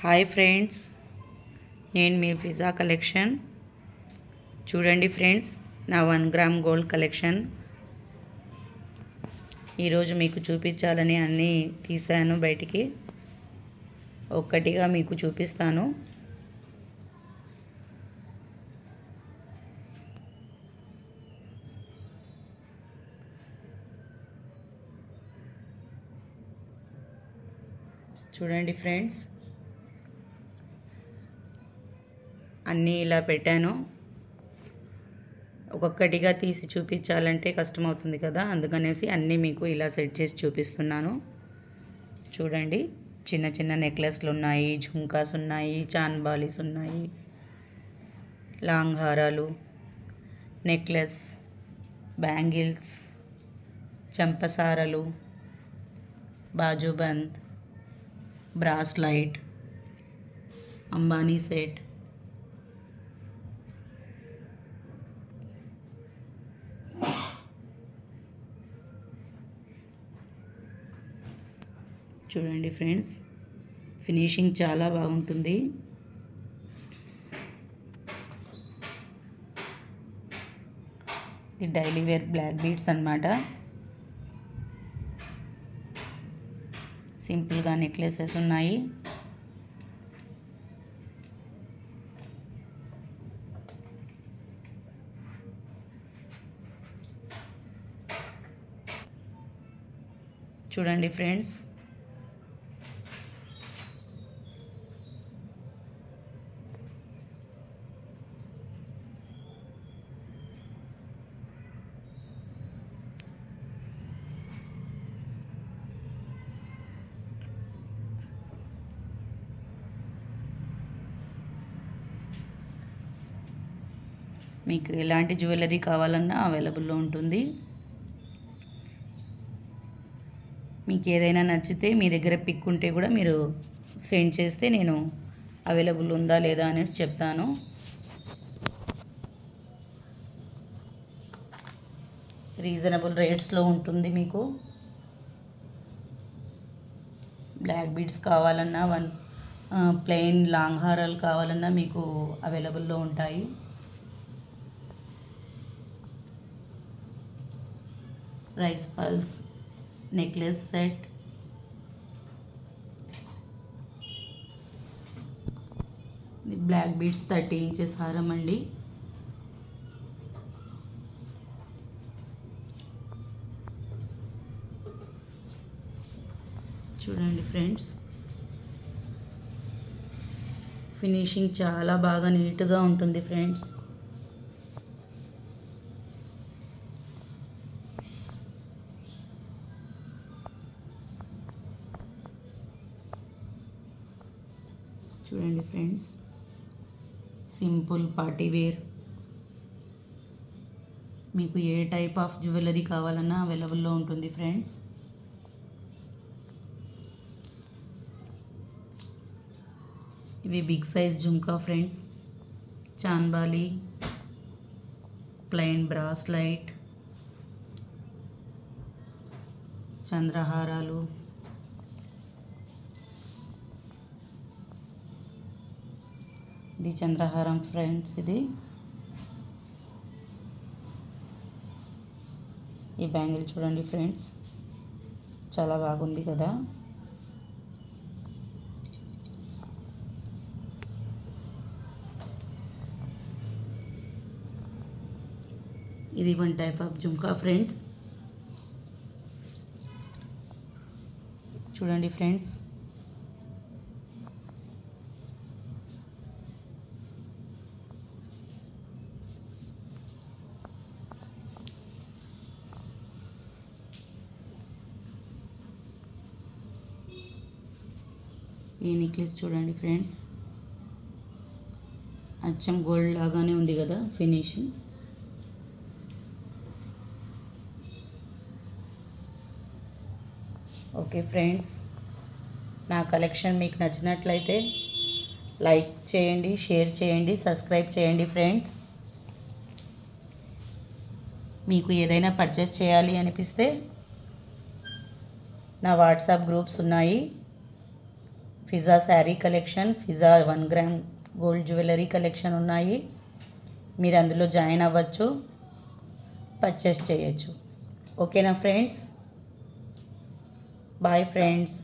Hi friends, నేను మీ pizza collection. చూడండి friends, నా 1 గ్రామ్ గోల్డ్ కలెక్షన్ ఈరోజు మీకు చూపించాలని అన్నీ తీశాను బయటికి. ఒక్కటిగా మీకు చూపిస్తాను. చూడండి ఫ్రెండ్స్, అన్నీ ఇలా పెట్టాను. ఒక్కొక్కటిగా తీసి చూపించాలంటే కష్టమవుతుంది కదా, అందుకనేసి అన్నీ మీకు ఇలా సెట్ చేసి చూపిస్తున్నాను. చూడండి, చిన్న చిన్న నెక్లెస్లు ఉన్నాయి, ఝుంకాస్ ఉన్నాయి, చాన్బాలీస్ ఉన్నాయి, లాంగ్ హారాలు, నెక్లెస్, బ్యాంగిల్స్, చంపసారలు, బాజుబంద్, బ్రాస్లైట్, అంబానీ సెట్, చూడండి ఫ్రెండ్స్, ఫినిషింగ్ చాలా బాగుంటుంది. ఇది డైలీ వేర్ బ్లాక్ బీడ్స్ అన్నమాట. సింపుల్గా నెక్లెసెస్ ఉన్నాయి. చూడండి ఫ్రెండ్స్, మీకు ఎలాంటి జ్యువెలరీ కావాలన్నా అవైలబుల్లో ఉంటుంది. మీకు ఏదైనా నచ్చితే మీ దగ్గర పిక్ ఉంటే కూడా మీరు సెండ్ చేస్తే నేను అవైలబుల్ ఉందా లేదా అనేసి చెప్తాను. రీజనబుల్ రేట్స్లో ఉంటుంది. మీకు బ్లాక్ బీడ్స్ కావాలన్నా, ప్లెయిన్ లాంగ్ హారాలు కావాలన్నా మీకు అవైలబుల్లో ఉంటాయి. Rice pulse necklace set, black beads 30 inches హారం అండి. చూడండి ఫ్రెండ్స్, ఫినిషింగ్ చాలా బాగా నీట్గా ఉంటుంది ఫ్రెండ్స్. చూడండి ఫ్రెండ్స్, సింపుల్ పార్టీ వేర్. మీకు ఏ టైప్ ఆఫ్ జ్యువెలరీ కావాలన్నా అవైలబుల్లో ఉంటుంది ఫ్రెండ్స్. ఇవి బిగ్ సైజ్ జుంకా ఫ్రెండ్స్. చాన్బాలి, ప్లెయిన్ బ్రాస్లైట్, చంద్రహారాలు, ఇది చంద్రహారం ఫ్రెండ్స్. ఇది ఈ బ్యాంగిల్ చూడండి ఫ్రెండ్స్, చాలా బాగుంది కదా. ఇది 1 టైప్ ఆఫ్ జుంకా ఫ్రెండ్స్. చూడండి ఫ్రెండ్స్, ఈ నెక్లెస్ చూడండి ఫ్రెండ్స్, అచ్చం గోల్డ్ లాగానే ఉంది కదా ఫినిషింగ్. ఓకే ఫ్రెండ్స్, నా కలెక్షన్ మీకు నచ్చినట్లయితే లైక్ చేయండి, షేర్ చేయండి, సబ్స్క్రైబ్ చేయండి ఫ్రెండ్స్. మీకు ఏదైనా పర్చేస్ చేయాలి అనిపిస్తే నా వాట్సాప్ గ్రూప్స్ ఉన్నాయి. Fiza sari collection, Fiza 1 gram gold jewellery collection ఉన్నాయి. మీరు అందులో జాయిన్ అవ్వచ్చు, పర్చేస్ చేయొచ్చు. ఓకేనా ఫ్రెండ్స్? Bye friends.